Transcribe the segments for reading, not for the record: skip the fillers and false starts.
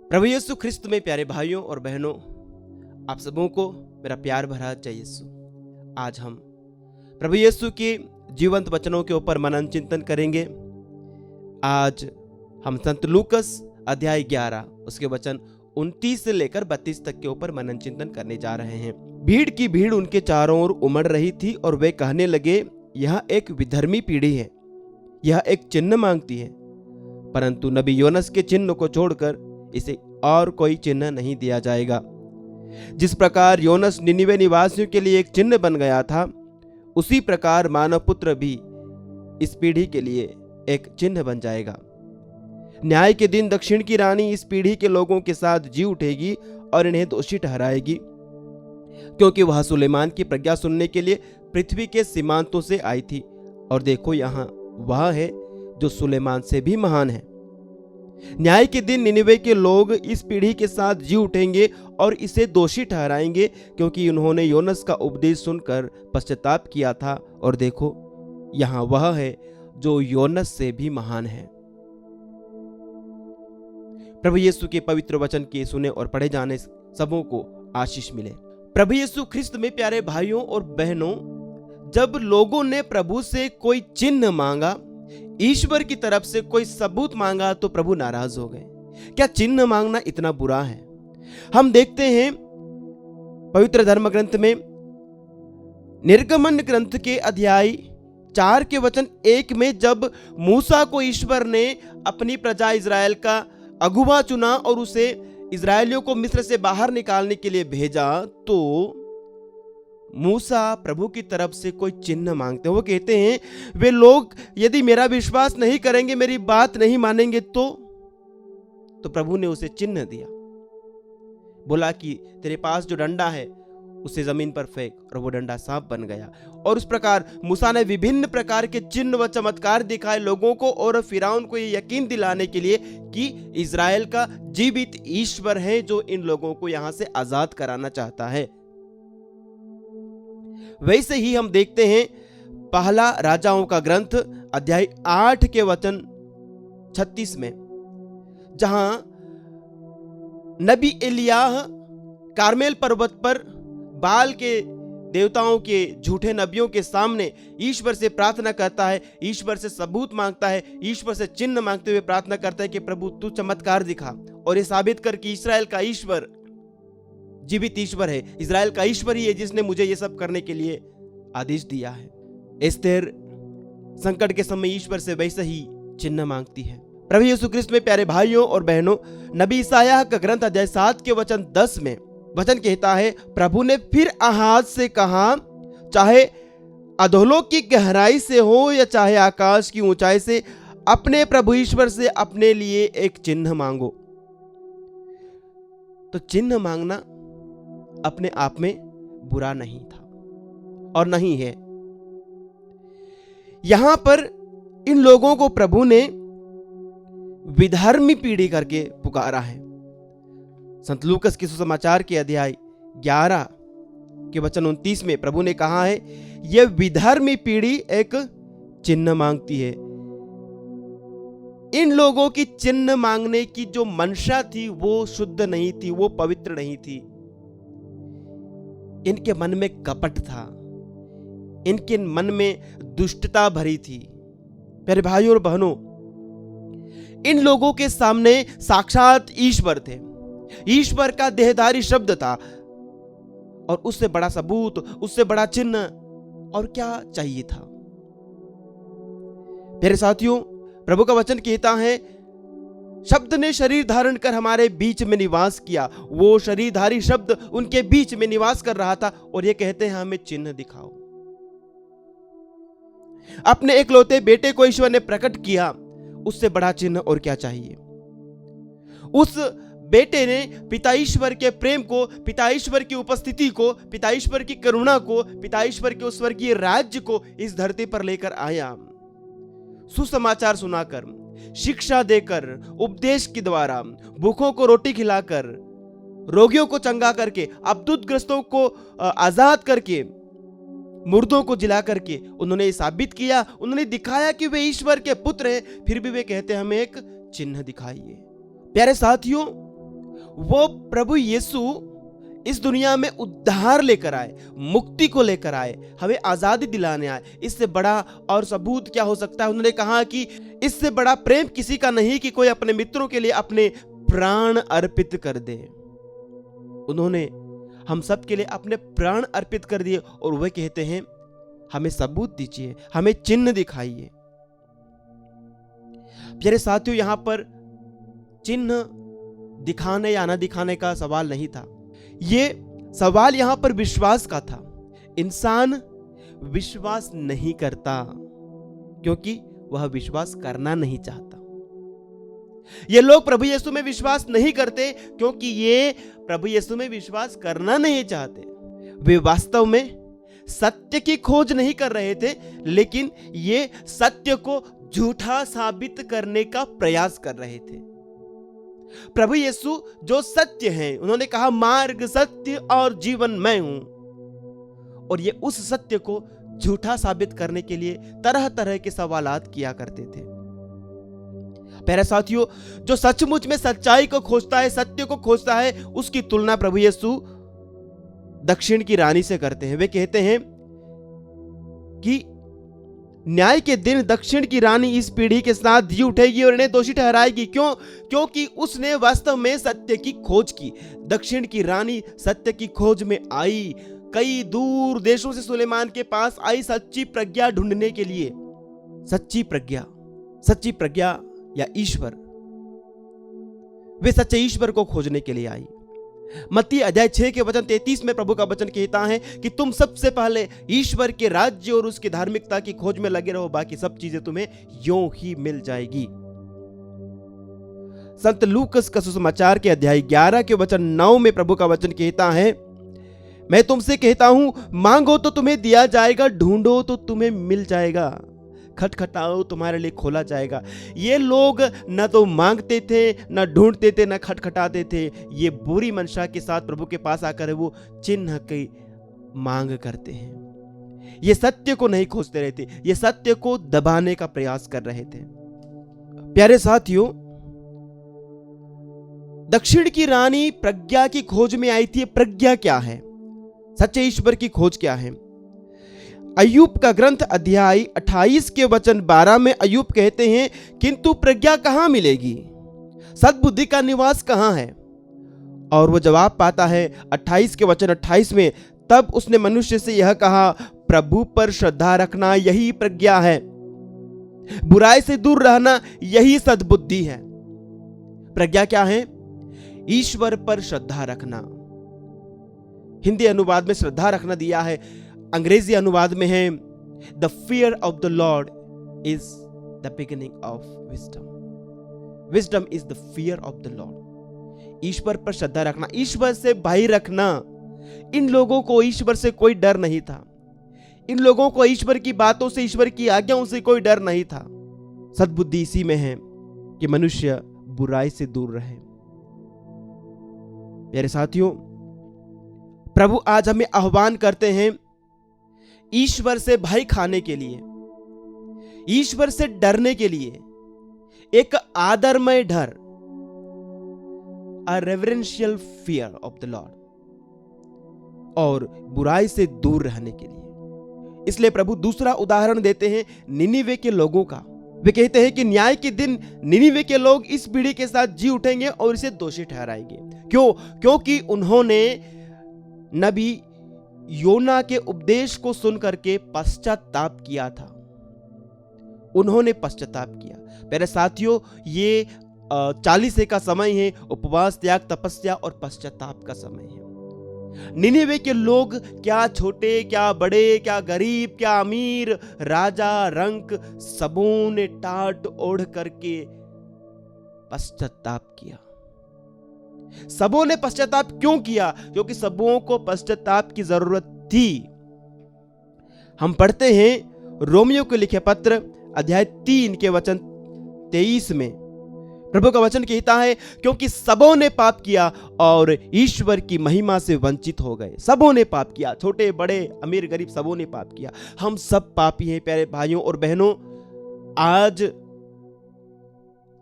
प्रभु यीशु ख्रिस्त में प्यारे भाइयों और बहनों, आप सबों को मेरा प्यार भरा जय यीशु। आज हम प्रभु यीशु के जीवंत वचनों के ऊपर मनन चिंतन करेंगे। आज हम संत लूकस अध्याय 11 उसके वचन 29 से लेकर 32 तक के ऊपर मनन चिंतन करने जा रहे हैं। भीड़ की भीड़ उनके चारों ओर उमड़ रही थी और वे कहने लगे, यह एक विधर्मी पीढ़ी है, यह एक चिन्ह मांगती है। परंतु नबी योनस के चिन्ह को छोड़कर इसे और कोई चिन्ह नहीं दिया जाएगा। जिस प्रकार योनस निनिवे निवासियों के लिए एक चिन्ह बन गया था, उसी प्रकार मानव पुत्र भी इस पीढ़ी के लिए एक चिन्ह बन जाएगा। न्याय के दिन दक्षिण की रानी इस पीढ़ी के लोगों के साथ जी उठेगी और इन्हें दोषी ठहराएगी, क्योंकि वह सुलेमान की प्रज्ञा सुनने के लिए पृथ्वी के सीमांतों से आई थी। और देखो, यहाँ वह है जो सुलेमान से भी महान है। न्याय के दिन निनिवे के लोग इस पीढ़ी के साथ जी उठेंगे और इसे दोषी ठहराएंगे, क्योंकि उन्होंने योनस का उपदेश सुनकर पश्चाताप किया था। और देखो, यहाँ वह है जो योनस से भी महान है। प्रभु यीशु के पवित्र वचन के सुने और पढ़े जाने सबों को आशीष मिले। प्रभु यीशु ख्रिस्त में प्यारे भाइयों और बहनों, जब लोगों ने प्रभु से कोई चिन्ह मांगा, ईश्वर की तरफ से कोई सबूत मांगा, तो प्रभु नाराज हो गए। क्या चिन्ह मांगना इतना बुरा है? हम देखते हैं पवित्र धर्म ग्रंथ में निर्गमन ग्रंथ के अध्याय 4 के वचन 1 में, जब मूसा को ईश्वर ने अपनी प्रजा इज़राइल का अगुवा चुना और उसे इज़राइलियों को मिस्र से बाहर निकालने के लिए भेजा, तो मूसा प्रभु की तरफ से कोई चिन्ह मांगते हैं। वो कहते हैं, वे लोग यदि मेरा विश्वास नहीं करेंगे, मेरी बात नहीं मानेंगे, तो प्रभु ने उसे चिन्ह दिया। बोला कि तेरे पास जो डंडा है उसे जमीन पर फेंक, और वो डंडा सांप बन गया। और उस प्रकार मूसा ने विभिन्न प्रकार के चिन्ह व चमत्कार दिखाए लोगों को, और फिरौन को ये यकीन दिलाने के लिए कि इज़राइल का जीवित ईश्वर है जो इन लोगों को यहां से आजाद कराना चाहता है। वैसे ही हम देखते हैं पहला राजाओं का ग्रंथ अध्याय 8 के वचन 36 में, जहां नबी एलियाह कार्मेल पर्वत पर बाल के देवताओं के झूठे नबियों के सामने ईश्वर से प्रार्थना करता है, ईश्वर से सबूत मांगता है, ईश्वर से चिन्ह मांगते हुए प्रार्थना करता है कि प्रभु तू चमत्कार दिखा और ये साबित कर कि इस्राएल का ईश्वर जीवित ईश्वर है, इज़राइल का ईश्वर ही है जिसने मुझे ये सब करने के लिए आदेश दिया है। एस्तेर संकट के समय ईश्वर से वैसे ही चिन्ह मांगती है। प्रभु यीशु ख्रिस्त में प्यारे भाइयों और बहनों, नबी ईसायाह का ग्रंथ अध्याय 7 के वचन 10 में वचन कहता है, प्रभु ने फिर आहाज से कहा, चाहे अधोलोक की गहराई से हो या चाहे आकाश की ऊंचाई से, अपने प्रभु ईश्वर से अपने लिए एक चिन्ह मांगो। तो चिन्ह मांगना अपने आप में बुरा नहीं था और नहीं है। यहां पर इन लोगों को प्रभु ने विधर्मी पीढ़ी करके पुकारा है। संत लूकस के सुसमाचार के अध्याय 11 के वचन 29 में प्रभु ने कहा है, यह विधर्मी पीढ़ी एक चिन्ह मांगती है। इन लोगों की चिन्ह मांगने की जो मंशा थी वो शुद्ध नहीं थी, वो पवित्र नहीं थी। इनके मन में कपट था, इनके मन में दुष्टता भरी थी। प्यारे भाइयों और बहनों, इन लोगों के सामने साक्षात ईश्वर थे, ईश्वर का देहधारी शब्द था, और उससे बड़ा सबूत, उससे बड़ा चिन्ह और क्या चाहिए था? मेरे साथियों, प्रभु का वचन कहता है, शब्द ने शरीर धारण कर हमारे बीच में निवास किया। वो शरीरधारी शब्द उनके बीच में निवास कर रहा था और ये कहते हैं, हमें चिन्ह दिखाओ। अपने इकलौते बेटे को ईश्वर ने प्रकट किया, उससे बड़ा चिन्ह और क्या चाहिए? उस बेटे ने पिता ईश्वर के प्रेम को, पिता ईश्वर की उपस्थिति को, पिता ईश्वर की करुणा को, पिता ईश्वर के उस स्वर्गीय राज्य को इस धरती पर लेकर आया। सुसमाचार सुनाकर, शिक्षा देकर, उपदेश के द्वारा, भूखों को रोटी खिलाकर, रोगियों को चंगा करके, अबदूतग्रस्तों को आजाद करके, मुर्दों को जिला करके उन्होंने साबित किया, उन्होंने दिखाया कि वे ईश्वर के पुत्र हैं। फिर भी वे कहते हैं, हमें एक चिन्ह दिखाइए। प्यारे साथियों, वो प्रभु यीशु इस दुनिया में उद्धार लेकर आए, मुक्ति को लेकर आए, हमें आजादी दिलाने आए। इससे बड़ा और सबूत क्या हो सकता है? उन्होंने कहा कि इससे बड़ा प्रेम किसी का नहीं कि कोई अपने मित्रों के लिए अपने प्राण अर्पित कर दे। उन्होंने हम सब के लिए अपने प्राण अर्पित कर दिए और वे कहते हैं हमें सबूत दीजिए, हमें चिन्ह दिखाइए। प्यारे साथियों, यहां पर चिन्ह दिखाने या न दिखाने का सवाल नहीं था, ये सवाल यहां पर विश्वास का था। इंसान विश्वास नहीं करता क्योंकि वह विश्वास करना नहीं चाहता। ये लोग प्रभु यीशु में विश्वास नहीं करते क्योंकि ये प्रभु यीशु में विश्वास करना नहीं चाहते। वे वास्तव में सत्य की खोज नहीं कर रहे थे, लेकिन ये सत्य को झूठा साबित करने का प्रयास कर रहे थे। प्रभु यीशु जो सत्य है, उन्होंने कहा मार्ग, सत्य और जीवन मैं हूं, और ये उस सत्य को झूठा साबित करने के लिए तरह तरह के सवालात किया करते थे। प्यारे साथियों, जो सचमुच में सच्चाई को खोजता है, सत्य को खोजता है, उसकी तुलना प्रभु यीशु दक्षिण की रानी से करते हैं। वे कहते हैं कि न्याय के दिन दक्षिण की रानी इस पीढ़ी के साथ जी उठेगी और इन्हें दोषी ठहराएगी। क्यों? क्योंकि उसने वास्तव में सत्य की खोज की। दक्षिण की रानी सत्य की खोज में आई, कई दूर देशों से सुलेमान के पास आई सच्ची प्रज्ञा ढूंढने के लिए। सच्ची प्रज्ञा या ईश्वर, वे सच्चे ईश्वर को खोजने के लिए आई। मत्ती अध्याय 6 के वचन 33 में प्रभु का वचन कहता है कि तुम सबसे पहले ईश्वर के राज्य और उसकी धार्मिकता की खोज में लगे रहो, बाकी सब चीजें तुम्हें यों ही मिल जाएगी। संत लूकस का सुसमाचार के अध्याय 11 के वचन 9 में प्रभु का वचन कहता है, मैं तुमसे कहता हूं, मांगो तो तुम्हें दिया जाएगा, ढूंढो तो तुम्हें मिल जाएगा, खटखटाओ तुम्हारे लिए खोला जाएगा। ये लोग न तो मांगते थे, न ढूंढते थे, न खटखटाते थे। ये बुरी मंशा के साथ प्रभु के पास आकर वो चिन्ह की मांग करते हैं। ये सत्य को नहीं खोजते रहते, ये सत्य को दबाने का प्रयास कर रहे थे। प्यारे साथियों, दक्षिण की रानी प्रज्ञा की खोज में आई थी। प्रज्ञा क्या है? सच्चे ईश्वर की खोज क्या है? अय्यूब का ग्रंथ अध्याय 28 के वचन 12 में अय्यूब कहते हैं, किंतु प्रज्ञा कहां मिलेगी? सद्बुद्धि का निवास कहां है? और वो जवाब पाता है 28 के वचन 28 में, तब उसने मनुष्य से यह कहा, प्रभु पर श्रद्धा रखना यही प्रज्ञा है, बुराई से दूर रहना यही सद्बुद्धि है। प्रज्ञा क्या है? ईश्वर पर श्रद्धा रखना। हिंदी अनुवाद में श्रद्धा रखना दिया है, अंग्रेजी अनुवाद में है, the fear of the Lord is the beginning of wisdom. Wisdom is the fear of the Lord. ईश्वर पर श्रद्धा रखना, ईश्वर से भय रखना। इन लोगों को ईश्वर से कोई डर नहीं था। इन लोगों को ईश्वर की बातों से, ईश्वर की आज्ञाओं से कोई डर नहीं था। सद्बुद्धि इसी में है कि मनुष्य बुराई से दूर रहे। प्यारे साथियों, प्रभु आज हमें आह्वान करते हैं ईश्वर से भय खाने के लिए, ईश्वर से डरने के लिए, एक आदरमय डर, a reverential fear of the Lord, और बुराई से दूर रहने के लिए। इसलिए प्रभु दूसरा उदाहरण देते हैं निनिवे के लोगों का। वे कहते हैं कि न्याय के दिन निनिवे के लोग इस पीढ़ी के साथ जी उठेंगे और इसे दोषी ठहराएंगे। क्यों? क्योंकि उन्होंने नबी योना के उपदेश को सुन करके पश्चाताप किया था। उन्होंने पश्चाताप किया। मेरे साथियों, ये 40 का समय है, उपवास, त्याग, तपस्या और पश्चाताप का समय है। निनिवे के लोग क्या छोटे, क्या बड़े, क्या गरीब, क्या अमीर, राजा, रंक, सबों ने टाट ओढ़ करके पश्चाताप किया। सबों ने पश्चाताप क्यों किया? क्योंकि सबों को पश्चाताप की जरूरत थी। हम पढ़ते हैं रोमियो को लिखे पत्र अध्याय 3 के वचन 23 में प्रभु का वचन कहता है, क्योंकि सबों ने पाप किया और ईश्वर की महिमा से वंचित हो गए। सबों ने पाप किया, छोटे बड़े, अमीर गरीब, सबों ने पाप किया। हम सब पापी हैं प्यारे भाइयों और बहनों। आज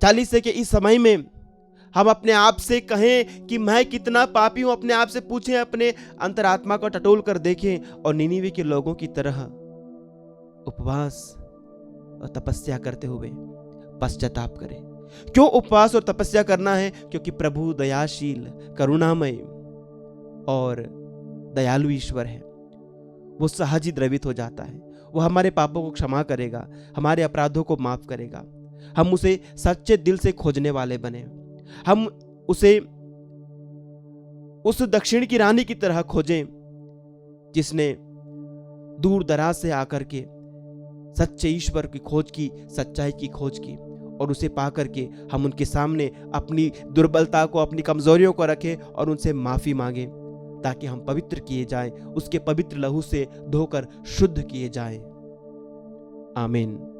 40 के इस समय में हम अपने आप से कहें कि मैं कितना पापी हूं, अपने आप से पूछें, अपने अंतरात्मा को टटोल कर देखें और निनीवे के लोगों की तरह उपवास और तपस्या करते हुए पश्चाताप करें। क्यों उपवास और तपस्या करना है? क्योंकि प्रभु दयाशील, करुणामय और दयालु ईश्वर है। वो सहज ही द्रवित हो जाता है। वो हमारे पापों को क्षमा करेगा, हमारे अपराधों को माफ करेगा। हम उसे सच्चे दिल से खोजने वाले बने। हम उसे उस दक्षिण की रानी की तरह खोजें जिसने दूर दराज से आकर के सच्चे ईश्वर की खोज की, सच्चाई की खोज की, और उसे पा करके हम उनके सामने अपनी दुर्बलता को, अपनी कमजोरियों को रखें और उनसे माफी मांगे, ताकि हम पवित्र किए जाएं, उसके पवित्र लहू से धोकर शुद्ध किए जाएं। आमीन।